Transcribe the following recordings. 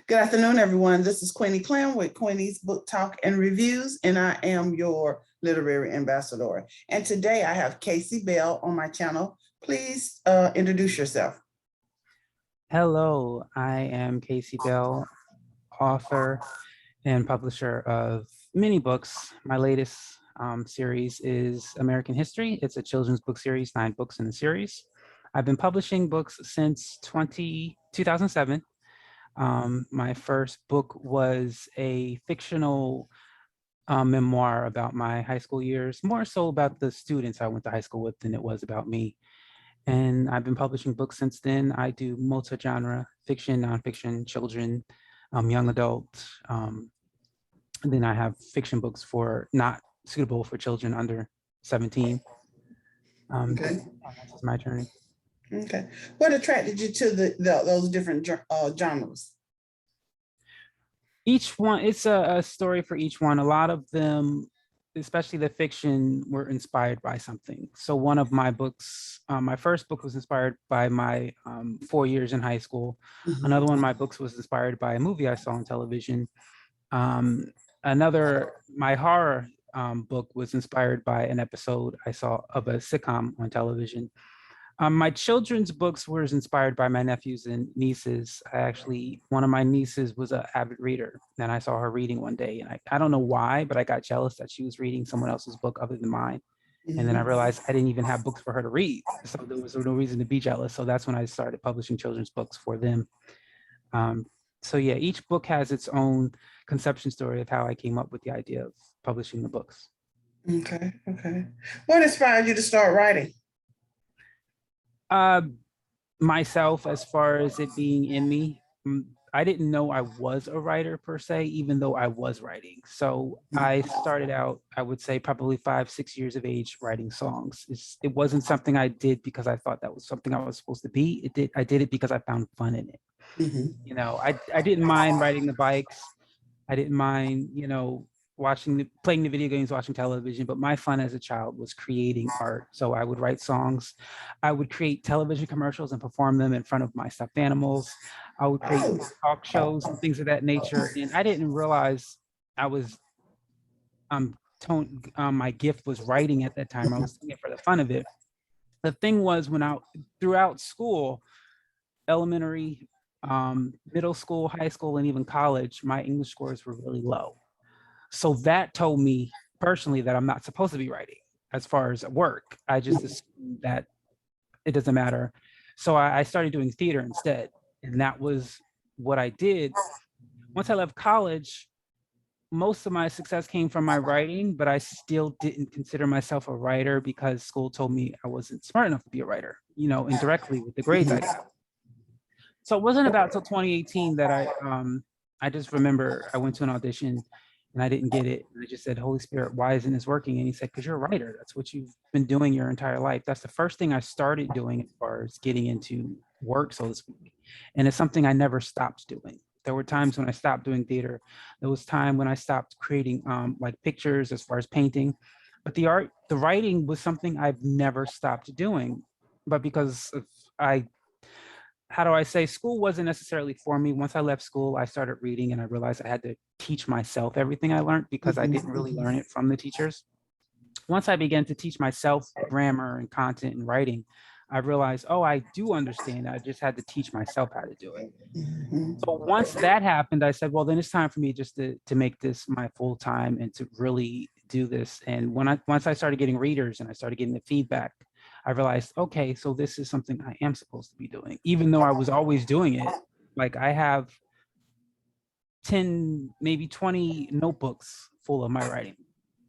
Good afternoon, everyone. This is Queenie Clem with Queenie's Book Talk and Reviews, and I am your literary ambassador. And today I have Casey Bell on my channel. Please introduce yourself. Hello, I am Casey Bell, author and publisher of many books. My latest series is American History. It's a children's book series, 9 books in the series. I've been publishing books since 2007. My first book was a fictional memoir about my high school years, more so about the students I went to high school with than it was about me. And I've been publishing books since then. I do multi-genre, fiction, nonfiction, children, young adult. And then I have fiction books for not suitable for children under 17. Okay. This is my journey. Okay. What attracted you to those different genres? Each one, it's a story for each one. A lot of them, especially the fiction, were inspired by something. So one of my books, my first book was inspired by my 4 years in high school. Mhm. Another one of my books was inspired by a movie I saw on television. My horror book was inspired by an episode I saw of a sitcom on television. My children's books were inspired by my nephews and nieces. One of my nieces was an avid reader, and I saw her reading one day, and I don't know why, but I got jealous that she was reading someone else's book other than mine. And then I realized I didn't even have books for her to read, so there was no reason to be jealous. So that's when I started publishing children's books for them. So yeah, each book has its own conception story of how I came up with the idea of publishing the books. Okay. Okay. What inspired you to start writing? Myself, as far as it being in me. I didn't know I was a writer per se, even though I was writing. So I started out, I would say probably 5, 6 years of age writing songs. It wasn't something I did because I thought that was something I was supposed to be. I did it because I found fun in it. You know, I didn't mind riding the bikes. I didn't mind, playing the video games, watching television, but my fun as a child was creating art. So I would write songs. I would create television commercials and perform them in front of my stuffed animals. I would create talk shows and things of that nature. And I didn't realize I was, my gift was writing at that time. I was doing it for the fun of it. The thing was throughout school, elementary, middle school, high school, and even college, my English scores were really low. So that told me personally that I'm not supposed to be writing as far as work. I just assumed that it doesn't matter. So I started doing theater instead. And that was what I did. Once I left college, most of my success came from my writing, but I still didn't consider myself a writer because school told me I wasn't smart enough to be a writer, indirectly with the grades I got. So it wasn't about till 2018 that I just remember I went to an audition and I didn't get it. And I just said, Holy Spirit, why isn't this working? And he said, because you're a writer. That's what you've been doing your entire life. That's the first thing I started doing as far as getting into work, so to speak. And it's something I never stopped doing. There were times when I stopped doing theater. There was time when I stopped creating like pictures as far as painting. But the writing was something I've never stopped doing. But because of, how do I say, school wasn't necessarily for me. Once I left school, I started reading and I realized I had to teach myself everything I learned because I didn't really learn it from the teachers. Once I began to teach myself grammar and content and writing, I realized, oh, I do understand. I just had to teach myself how to do it. So once that happened, I said, well, then it's time for me just to make this my full time and to really do this. And once I started getting readers and I started getting the feedback, I realized, okay, so this is something I am supposed to be doing, even though I was always doing it. Like I have 10, maybe 20 notebooks full of my writing.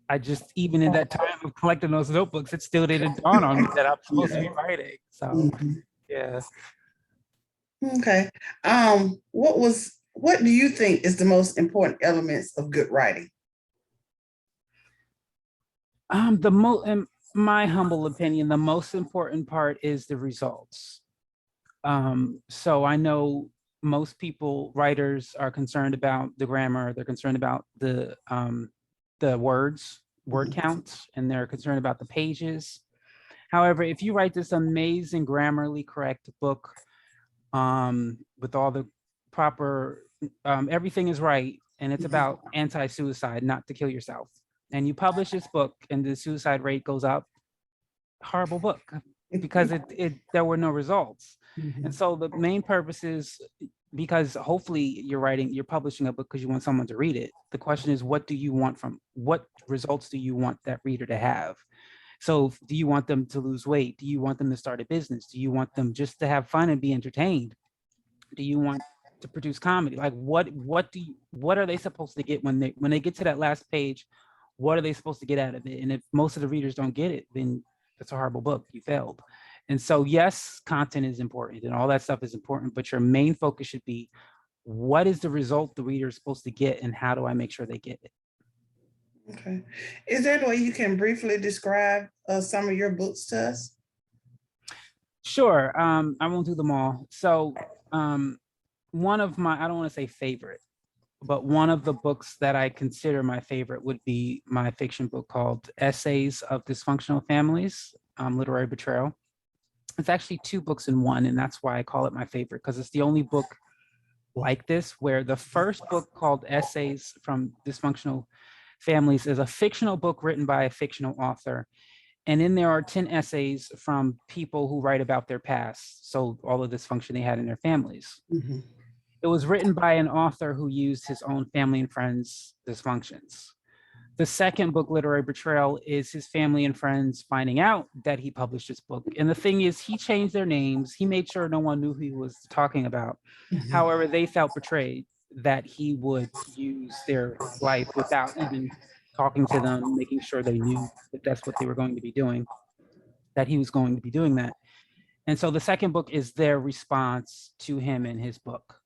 I just, even in that time of collecting those notebooks, it still didn't dawn on me that I'm supposed to be writing. So, yeah. Okay. What do you think is the most important elements of good writing? In my humble opinion, the most important part is the results. So I know most people, writers, are concerned about the grammar. They're concerned about the word counts, and they're concerned about the pages. However, if you write this amazing grammarly correct book with all the proper Everything is Right, and it's about anti-suicide, not to kill yourself. And you publish this book, and the suicide rate goes up. Horrible book, because there were no results. And so the main purpose is, because hopefully you're publishing a book because you want someone to read it. The question is, what results do you want that reader to have? So do you want them to lose weight? Do you want them to start a business? Do you want them just to have fun and be entertained? Do you want to produce comedy? Like what are they supposed to get when they get to that last page? What are they supposed to get out of it? And if most of the readers don't get it, then it's a horrible book. You failed. And so yes, content is important and all that stuff is important, but your main focus should be, what is the result the reader is supposed to get, and how do I make sure they get it? Okay. Is there a way you can briefly describe some of your books to us? Sure. I won't do them all. So one of my, I don't want to say favorite, but one of the books that I consider my favorite would be my fiction book called Essays of Dysfunctional Families, Literary Betrayal. It's actually two books in one, and that's why I call it my favorite, because it's the only book like this, where the first book, called Essays from Dysfunctional Families, is a fictional book written by a fictional author. And then there are 10 essays from people who write about their past, so all the dysfunction they had in their families. It was written by an author who used his own family and friends' dysfunctions. The second book, Literary Betrayal, is his family and friends finding out that he published this book. And the thing is, he changed their names. He made sure no one knew who he was talking about. However, they felt betrayed that he would use their life without even talking to them, making sure they knew that that's what they were going to be doing, that he was going to be doing that. And so the second book is their response to him in his book.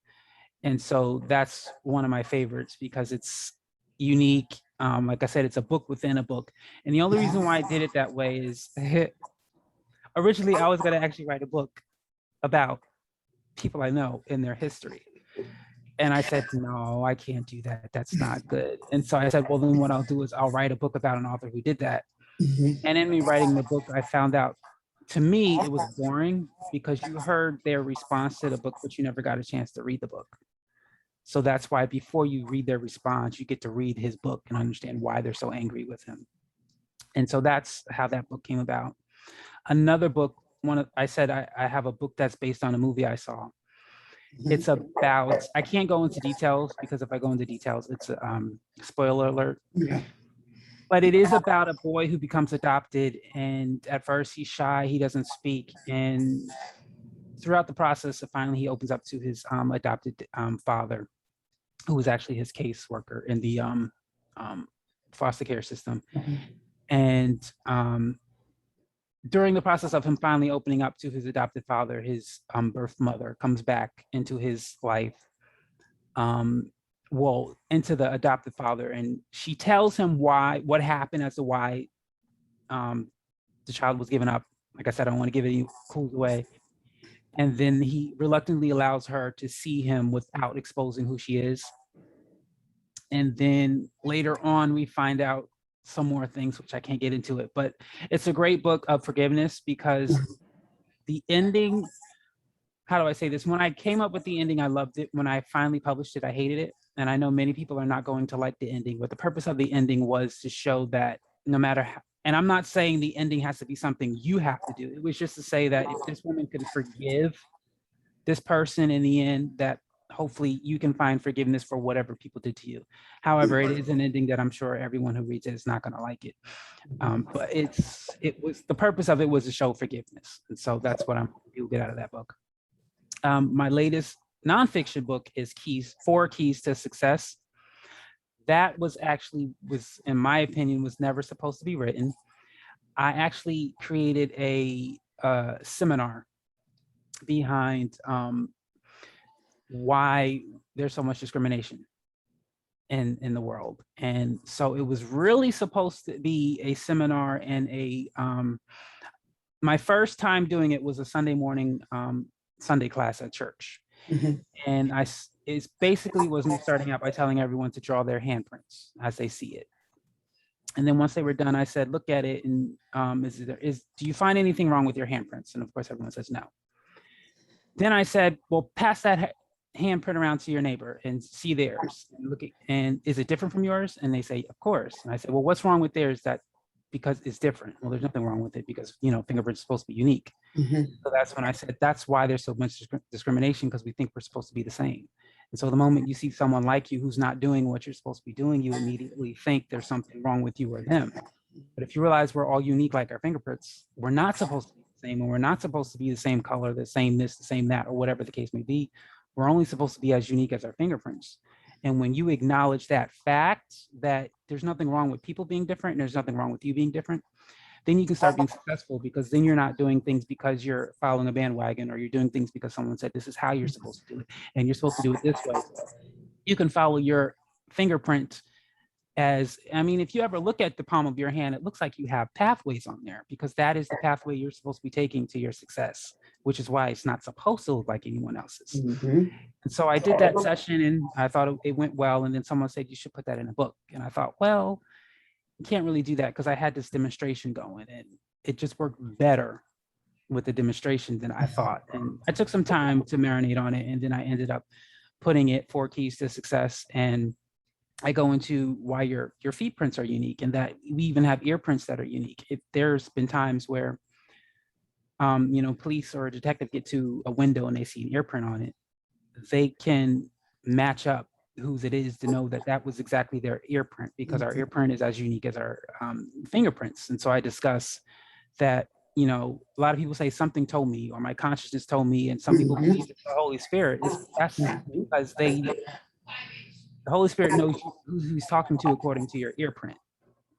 And so that's one of my favorites because it's unique. Like I said, it's a book within a book. And the only reason why I did it that way is originally I was going to actually write a book about people I know in their history. And I said, no, I can't do that. That's not good. And so I said, well, then what I'll do is I'll write a book about an author who did that. And in me writing the book, I found out, to me, it was boring because you heard their response to the book, but you never got a chance to read the book. So that's why before you read their response, you get to read his book and understand why they're so angry with him. And so that's how that book came about. Another book, I said I have a book that's based on a movie I saw. It's about, I can't go into details because if I go into details, it's a spoiler alert. But it is about a boy who becomes adopted, and at first he's shy, he doesn't speak, and throughout the process, finally he opens up to his adopted father, who was actually his caseworker in the foster care system. And during the process of him finally opening up to his adopted father, his birth mother comes back into his life, into the adopted father, and she tells him what happened as to why the child was given up. Like I said, I don't want to give any clues away. And then he reluctantly allows her to see him without exposing who she is. And then later on, we find out some more things, which I can't get into it, but it's a great book of forgiveness because the ending, how do I say this? When I came up with the ending, I loved it. When I finally published it, I hated it. And I know many people are not going to like the ending, but the purpose of the ending was to show that no matter how, and I'm not saying the ending has to be something you have to do. It was just to say that if this woman could forgive this person in the end, that hopefully you can find forgiveness for whatever people did to you. However, it is an ending that I'm sure everyone who reads it is not going to like it. But it was, the purpose of it was to show forgiveness. And so that's what you'll get out of that book. My latest nonfiction book is 4 Keys to Success. That was in my opinion, was never supposed to be written. I actually created a seminar behind why there's so much discrimination in the world. And so it was really supposed to be a seminar and my first time doing it was a Sunday morning Sunday class at church. And it basically was me starting out by telling everyone to draw their handprints as they see it. And then once they were done, I said, look at it and do you find anything wrong with your handprints? And of course, everyone says no. Then I said, well, pass that handprint around to your neighbor and see theirs and look at, and is it different from yours? And they say, of course. And I say, well, what's wrong with theirs? That because it's different. Well, there's nothing wrong with it because, you know, fingerprints are supposed to be unique. So that's when I said, that's why there's so much discrimination, because we think we're supposed to be the same. And so the moment you see someone like you who's not doing what you're supposed to be doing, you immediately think there's something wrong with you or them. But if you realize we're all unique like our fingerprints, we're not supposed to be the same, and we're not supposed to be the same color, the same this, the same that, or whatever the case may be. We're only supposed to be as unique as our fingerprints. And when you acknowledge that fact, that there's nothing wrong with people being different and there's nothing wrong with you being different, then you can start being successful, because then you're not doing things because you're following a bandwagon, or you're doing things because someone said this is how you're supposed to do it and you're supposed to do it this way. You can follow your fingerprint as, I mean, if you ever look at the palm of your hand, it looks like you have pathways on there, because that is the pathway you're supposed to be taking to your success, which is why it's not supposed to look like anyone else's. And so I did that session and I thought it went well. And then someone said, you should put that in a book. And I thought, well, you can't really do that because I had this demonstration going and it just worked better with the demonstration than I thought. And I took some time to marinate on it. And then I ended up putting it 4 keys to success. And I go into why your feet prints are unique, and that we even have ear prints that are unique. There's been times where, you know, police or a detective get to a window and they see an ear print on it. They can match up whose it is to know that that was exactly their ear print, because our ear print is as unique as our fingerprints. And so I discuss that, you know, a lot of people say something told me, or my consciousness told me, and some people believe it's the Holy Spirit. That's because the Holy Spirit knows who he's talking to according to your ear print,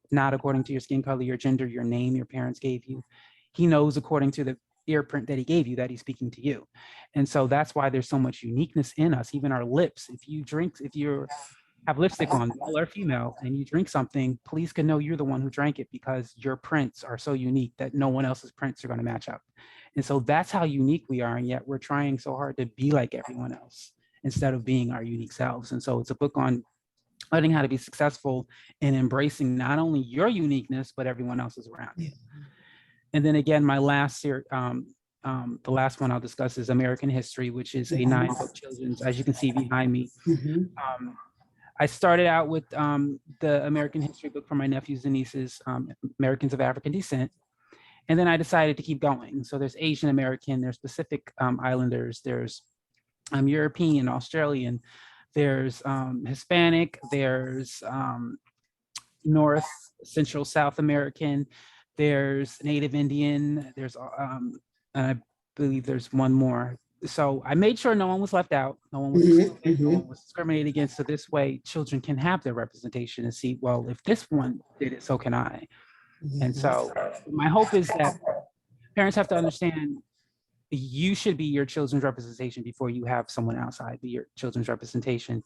not according to your skin color, your gender, your name your parents gave you. He knows according to the ear print that he gave you that he's speaking to you. And so that's why there's so much uniqueness in us, even our lips. If you have lipstick on, male or female, and you drink something, police can know you're the one who drank it, because your prints are so unique that no one else's prints are going to match up. And so that's how unique we are. And yet we're trying so hard to be like everyone else instead of being our unique selves. And so it's a book on learning how to be successful and embracing not only your uniqueness, but everyone else's around you. And then again, my last the last one I'll discuss is American History, which is a 9-book children's, as you can see behind me. I started out with the American History book for my nephews and nieces, Americans of African descent. And then I decided to keep going. So there's Asian American, there's Pacific Islanders, there's European, Australian, there's Hispanic, there's North, Central, South American, there's Native Indian, there's, and I believe there's one more. So I made sure no one was left out, no one was excluded, no one was discriminated against. So this way children can have their representation and see, well, if this one did it, so can I. And so my hope is that parents have to understand you should be your children's representation before you have someone outside be your children's representation.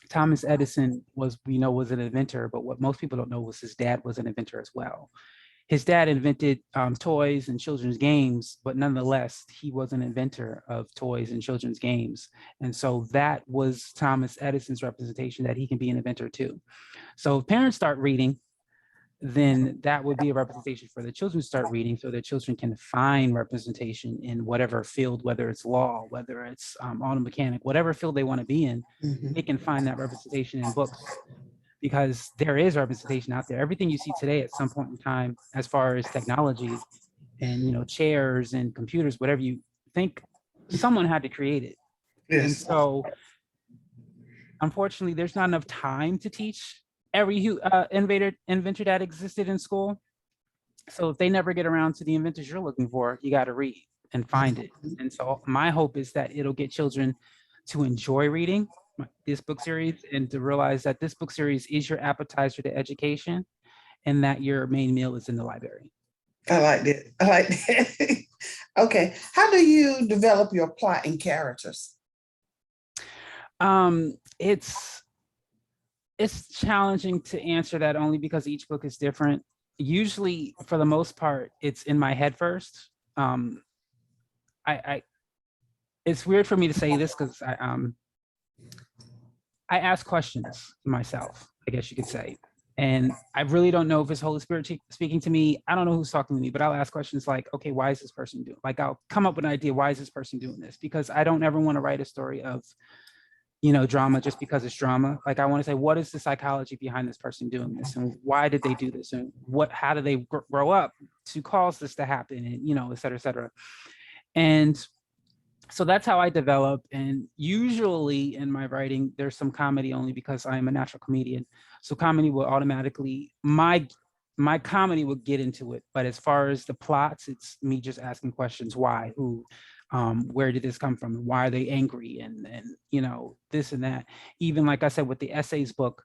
Thomas Edison was an inventor, but what most people don't know was his dad was an inventor as well. His dad invented toys and children's games, but nonetheless, he was an inventor of toys and children's games. And so that was Thomas Edison's representation, that he can be an inventor too. So if parents start reading, then that would be a representation for the children to start reading, so that children can find representation in whatever field, whether it's law, whether it's auto mechanic, whatever field they want to be in, they can find that representation in books, because there is representation out there. Everything you see today at some point in time, as far as technology and, you know, chairs and computers, whatever you think, someone had to create it. And so unfortunately, there's not enough time to teach every inventor that existed in school. So if they never get around to the inventors you're looking for, you got to read and find it. And so my hope is that it'll get children to enjoy reading this book series, and to realize that this book series is your appetizer to education, and that your main meal is in the library. I like that. I like that. Okay. How do you develop your plot and characters? It's challenging to answer that, only because each book is different. Usually, for the most part, it's in my head first. It's weird for me to say this, because I ask questions myself, I guess you could say. And I really don't know if it's Holy Spirit speaking to me. I don't know who's talking to me, but I'll ask questions like, okay, why is this person doing? Like, I'll come up with an idea. Why is this person doing this? Because I don't ever want to write a story of, drama just because it's drama. Like, I want to say, what is the psychology behind this person doing this, and why did they do this, and how did they grow up to cause this to happen, and et cetera, et cetera. And so that's how I develop. And usually in my writing, there's some comedy only because I am a natural comedian. So comedy will automatically, my comedy will get into it. But as far as the plots, it's me just asking questions: why, who, where did this come from, why are they angry, and this and that. Even like I said with the essays book,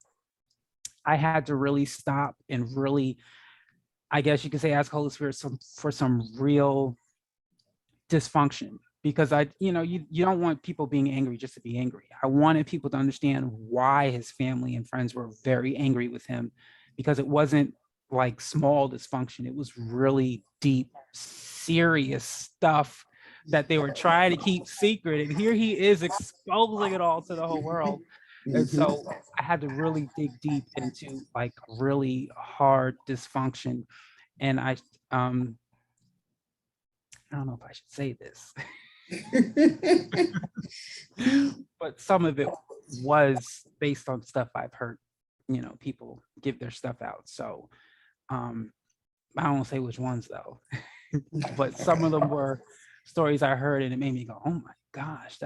I had to really stop and really, I guess you could say, ask Holy Spirit for some real dysfunction, because you don't want people being angry just to be angry. I wanted people to understand why his family and friends were very angry with him, because it wasn't like small dysfunction. It was really deep, serious stuff that they were trying to keep secret. And here he is exposing it all to the whole world. And so I had to really dig deep into like really hard dysfunction. And I don't know if I should say this, but some of it was based on stuff I've heard, people give their stuff out. So I don't say which ones though, but some of them were stories I heard and it made me go, oh my gosh,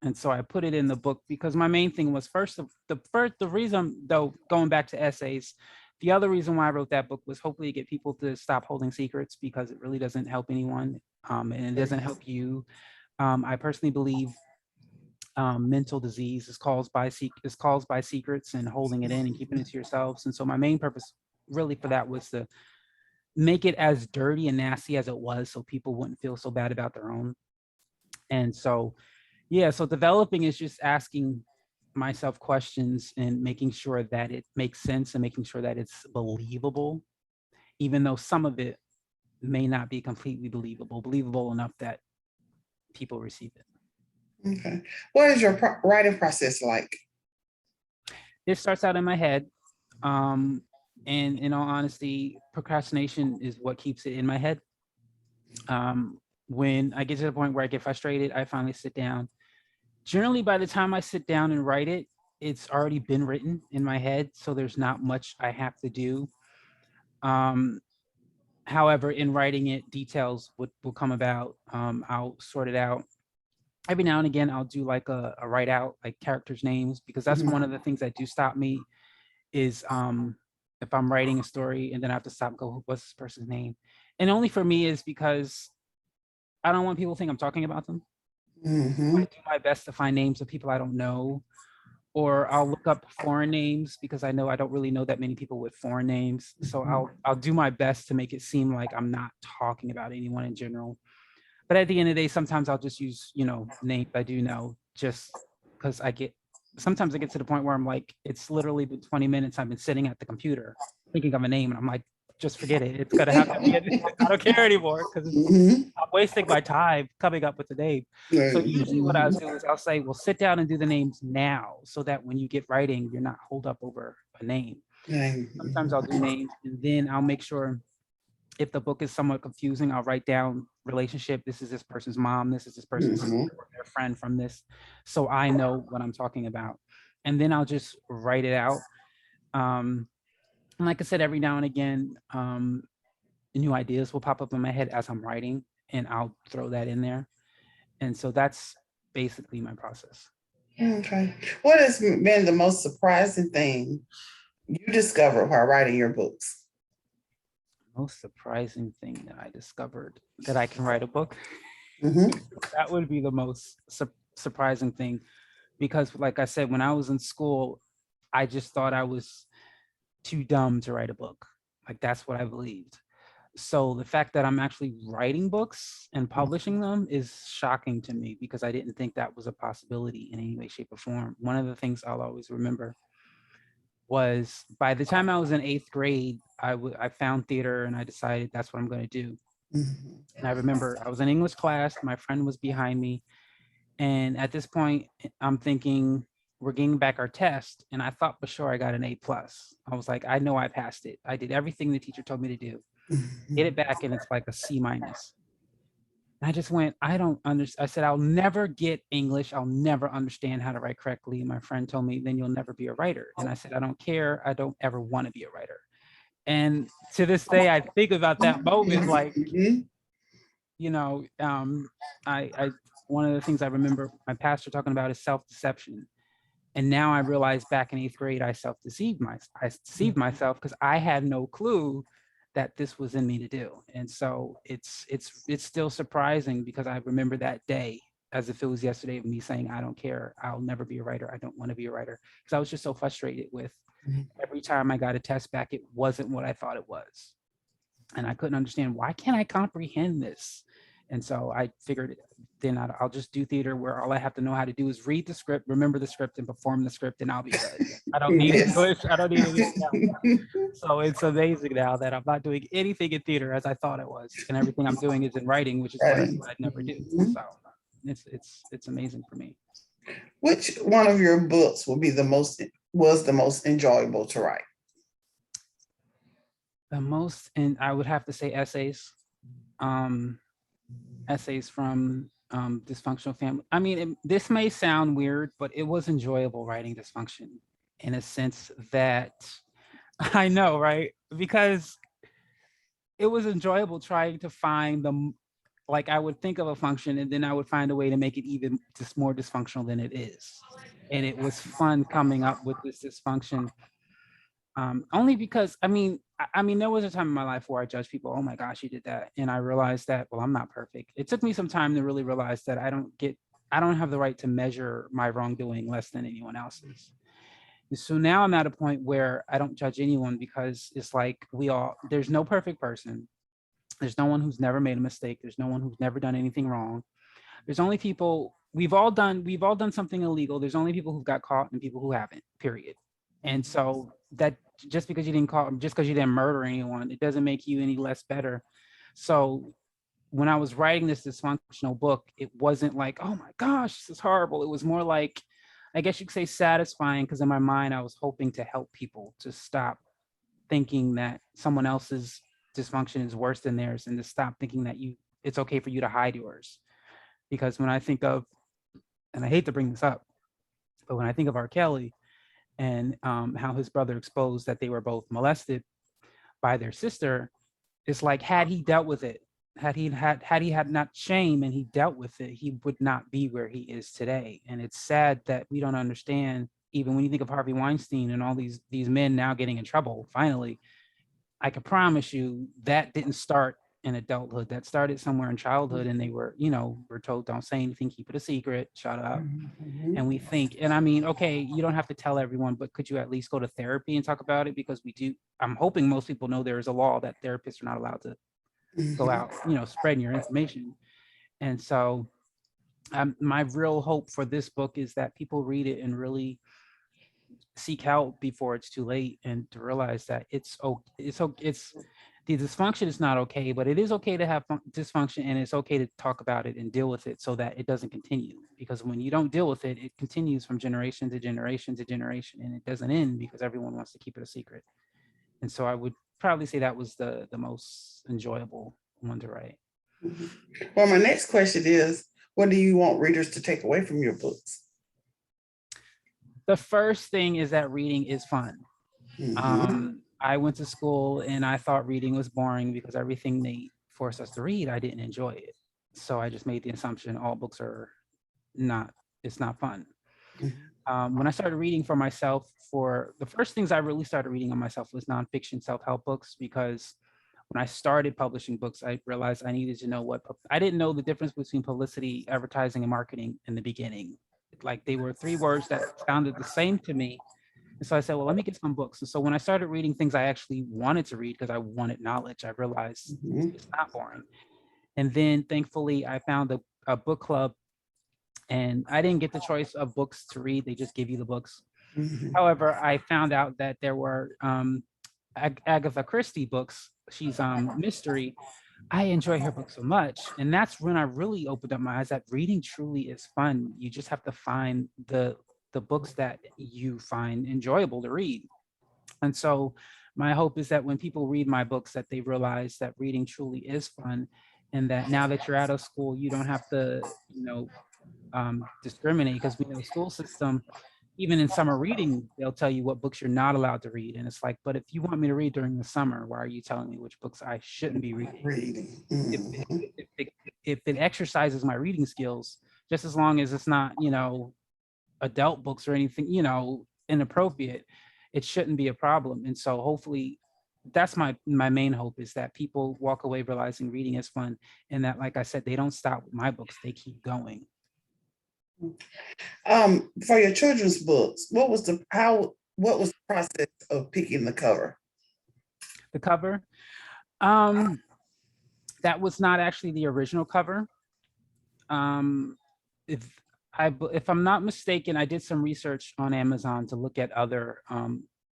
and so I put it in the book because my main thing was the reason though, going back to essays, the other reason why I wrote that book was hopefully to get people to stop holding secrets, because it really doesn't help anyone, and it doesn't help you. I personally believe mental disease is caused by secrets and holding it in and keeping it to yourselves. And so my main purpose really for that was to make it as dirty and nasty as it was, so people wouldn't feel so bad about their own. And so, yeah, so developing is just asking myself questions and making sure that it makes sense and making sure that it's believable, even though some of it may not be completely believable enough that people receive it. Okay. What is your writing process like? It starts out in my head. And in all honesty, procrastination is what keeps it in my head. When I get to the point where I get frustrated, I finally sit down. Generally, by the time I sit down and write it, it's already been written in my head, so there's not much I have to do. However, in writing it, details will come about. I'll sort it out. Every now and again, I'll do like a write out, like characters' names, because that's one of the things that do stop me is if I'm writing a story and then I have to stop and go, what's this person's name? And only for me is because I don't want people to think I'm talking about them. I do my best to find names of people I don't know, or I'll look up foreign names because I know I don't really know that many people with foreign names. So I'll do my best to make it seem like I'm not talking about anyone in general. But at the end of the day, sometimes I'll just use, names I do know, just because sometimes I get to the point where I'm like, it's literally been 20 minutes. I've been sitting at the computer thinking of a name and I'm like, just forget it. It's gonna have to be, I don't care anymore because I'm wasting my time coming up with the name. So usually what I'll do is I'll say, well, sit down and do the names now so that when you get writing, you're not holed up over a name. Sometimes I'll do names and then I'll make sure if the book is somewhat confusing, I'll write down relationship. This is this person's mom. This is this person's their friend from this. So I know what I'm talking about. And then I'll just write it out. And like I said, every now and again, new ideas will pop up in my head as I'm writing, and I'll throw that in there. And so that's basically my process. Okay. What has been the most surprising thing you discovered while writing your books? Most surprising thing that I discovered that I can write a book. That would be the most surprising thing, because like I said, when I was in school, I just thought I was too dumb to write a book. Like that's what I believed. So the fact that I'm actually writing books and publishing them is shocking to me, because I didn't think that was a possibility in any way, shape, or form. One of the things I'll always remember was by the time I was in 8th grade, I found theater and I decided that's what I'm going to do. And I remember I was in English class, my friend was behind me. And at this point, I'm thinking, we're getting back our test, and I thought for sure I got an A plus. I was like, I know I passed it. I did everything the teacher told me to do. Get it back, and it's like a C minus. And I just went, I don't understand. I said, I'll never get English. I'll never understand how to write correctly. And my friend told me, then you'll never be a writer. And I said, I don't care. I don't ever want to be a writer. And to this day, I think about that moment, like, you know, I one of the things I remember my pastor talking about is self-deception. And now I realize back in 8th grade, I deceived myself because I had no clue that this was in me to do. And so it's still surprising because I remember that day as if it was yesterday of me saying, I don't care. I'll never be a writer. I don't want to be a writer. Because I was just so frustrated with every time I got a test back, it wasn't what I thought it was. And I couldn't understand, why can't I comprehend this? And so I figured then I'll just do theater where all I have to know how to do is read the script, remember the script, and perform the script, and I'll be good. I don't need English. I don't need anything else. So it's amazing now that I'm not doing anything in theater as I thought it was, and everything I'm doing is in writing, which is what I'd never do. So it's amazing for me. Which one of your books was the most enjoyable to write? The most, and I would have to say essays. Essays from dysfunctional family. I mean, this may sound weird, but it was enjoyable writing dysfunction in a sense that I know, right? Because it was enjoyable trying to find like I would think of a function and then I would find a way to make it even just more dysfunctional than it is. And it was fun coming up with this dysfunction. Only because, I mean, there was a time in my life where I judged people. Oh my gosh, you did that. And I realized that, well, I'm not perfect. It took me some time to really realize that I don't have the right to measure my wrongdoing less than anyone else's. And so now I'm at a point where I don't judge anyone because it's like there's no perfect person. There's no one who's never made a mistake. There's no one who's never done anything wrong. There's only people, we've all done something illegal. There's only people who've got caught and people who haven't, period. And so that just because you didn't murder anyone, it doesn't make you any less better. So when I was writing this dysfunctional book, it wasn't like, oh my gosh, this is horrible. It was more like, I guess you could say satisfying, because in my mind, I was hoping to help people to stop thinking that someone else's dysfunction is worse than theirs and to stop thinking that it's okay for you to hide yours. Because when I think of, and I hate to bring this up, but when I think of R. Kelly, and how his brother exposed that they were both molested by their sister, it's like, had he dealt with it, had he had not shame and he dealt with it, he would not be where he is today. And it's sad that we don't understand, even when you think of Harvey Weinstein and all these men now getting in trouble, finally, I can promise you that didn't start in adulthood. That started somewhere in childhood, and they were told, don't say anything, keep it a secret, shut up. And we think, and I mean, okay, you don't have to tell everyone, but could you at least go to therapy and talk about it? Because I'm hoping most people know there is a law that therapists are not allowed to go out, spreading your information. And so my real hope for this book is that people read it and really seek help before it's too late, and to realize that it's the dysfunction is not okay, but it is okay to have dysfunction, and it's okay to talk about it and deal with it so that it doesn't continue. Because when you don't deal with it, it continues from generation to generation to generation, and it doesn't end because everyone wants to keep it a secret. And so I would probably say that was the most enjoyable one to write. Well, my next question is, what do you want readers to take away from your books? The first thing is that reading is fun. I went to school and I thought reading was boring because everything they forced us to read, I didn't enjoy it. So I just made the assumption all books are it's not fun. When I started reading for myself, the first things I really started reading on myself was nonfiction self-help books, because when I started publishing books, I realized I needed to know I didn't know the difference between publicity, advertising, and marketing in the beginning. Like, they were three words that sounded the same to me. And so I said, well, let me get some books. And so when I started reading things I actually wanted to read because I wanted knowledge, I realized it's not boring. And then thankfully I found a book club, and I didn't get the choice of books to read. They just give you the books. However, I found out that there were Agatha Christie books. She's mystery. I enjoy her book so much. And that's when I really opened up my eyes that reading truly is fun. You just have to find the the books that you find enjoyable to read. And so my hope is that when people read my books, that they realize that reading truly is fun, and that now that you're out of school, you don't have to, discriminate, because we know the school system, even in summer reading, they'll tell you what books you're not allowed to read. And it's like, but if you want me to read during the summer, why are you telling me which books I shouldn't be reading? Reading. If Mhm. if it exercises my reading skills, just as long as it's not, adult books or anything, inappropriate, it shouldn't be a problem. And so hopefully that's my main hope, is that people walk away realizing reading is fun, and that, like I said, they don't stop with my books, they keep going. For your children's books, what was the process of picking the cover? The cover, that was not actually the original cover. Um, if if I'm not mistaken, I did some research on Amazon to look at other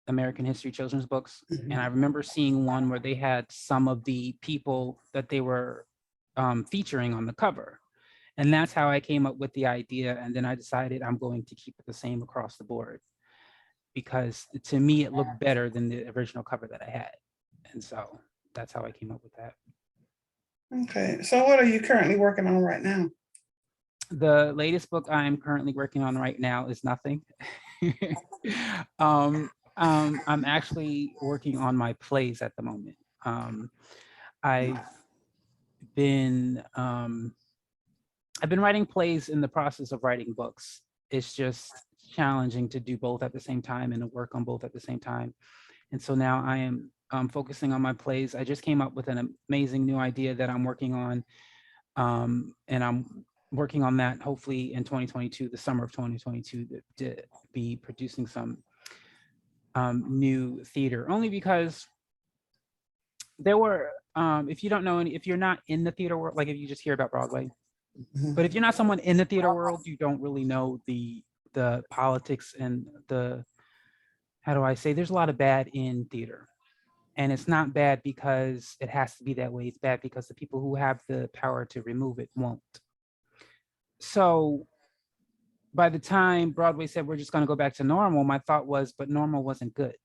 American history children's books, and I remember seeing one where they had some of the people that they were featuring on the cover, and that's how I came up with the idea. And then I decided I'm going to keep it the same across the board, because to me it looked better than the original cover that I had, and so that's how I came up with that. Okay, so what are you currently working on right now? The latest book I'm currently working on right now is nothing. I'm actually working on my plays at the moment. I've been I've been writing plays in the process of writing books. It's just challenging to do both at the same time and to work on both at the same time. And so now I am focusing on my plays. I just came up with an amazing new idea that I'm working on, and I'm working on that hopefully in 2022, the summer of 2022, to be producing some new theater. Only because there were, if you don't know if you're not in the theater world, like if you just hear about Broadway, but if you're not someone in the theater world, you don't really know the politics and the, how do I say, there's a lot of bad in theater. And it's not bad because it has to be that way. It's bad because the people who have the power to remove it won't. So by the time Broadway said we're just going to go back to normal, my thought was, but normal wasn't good,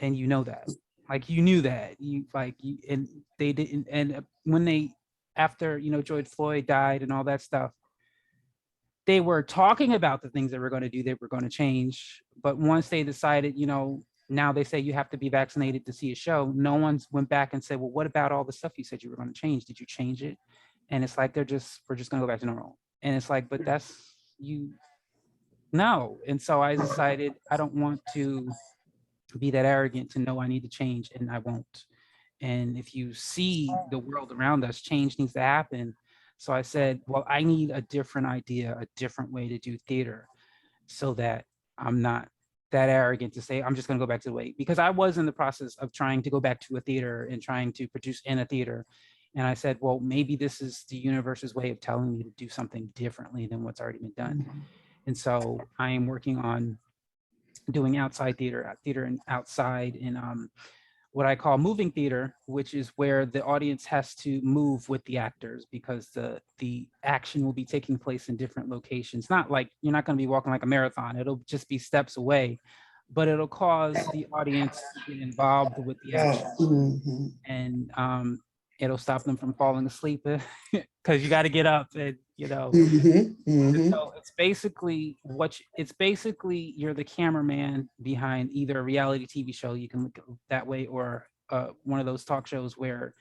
and you know that. Like you knew that. And they didn't. And when they, after George Floyd died and all that stuff, they were talking about the things they were going to do, they were going to change. But once they decided, now they say you have to be vaccinated to see a show. No one's went back and said, well, what about all the stuff you said you were going to change? Did you change it? And it's like we're just going to go back to normal. And it's like, but that's you. No. And so I decided I don't want to be that arrogant to know I need to change, and I won't. And if you see the world around us, change needs to happen. So I said, well, I need a different idea, a different way to do theater, so that I'm not that arrogant to say I'm just going to go back to the way, because I was in the process of trying to go back to a theater and trying to produce in a theater. And I said, well, maybe this is the universe's way of telling me to do something differently than what's already been done. And so I am working on doing outside theater and outside in what I call moving theater, which is where the audience has to move with the actors, because the action will be taking place in different locations. Not like you're not going to be walking like a marathon. It'll just be steps away, but it'll cause the audience to get involved with the action, and it'll stop them from falling asleep, because you got to get up and so it's basically it's basically you're the cameraman behind either a reality TV show, you can look at it that way, or one of those talk shows where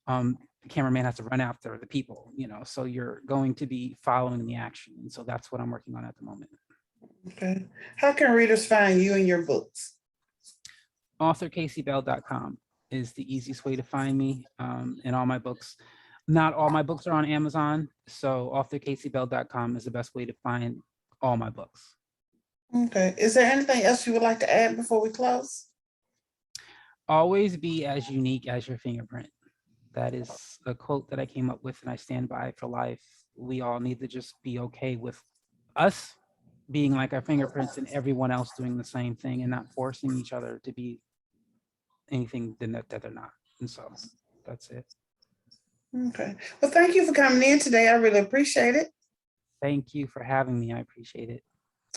the cameraman has to run after the people, so you're going to be following the action. And so that's what I'm working on at the moment. Okay. How can readers find you and your books? AuthorCaseyBell.com is the easiest way to find me, and all my books. Not all my books are on Amazon, so AuthorCaseyBell.com is the best way to find all my books. Okay. Is there anything else you would like to add before we close? Always be as unique as your fingerprint. That is a quote that I came up with, and I stand by for life. We all need to just be okay with us being like our fingerprints and everyone else doing the same thing, and not forcing each other to be anything that they're not. And so that's it. Okay. Well, thank you for coming in today. I really appreciate it. Thank you for having me. I appreciate it.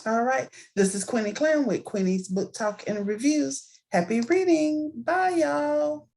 All right. This is Queenie Clem with Queenie's Book Talk and Reviews. Happy reading. Bye, y'all.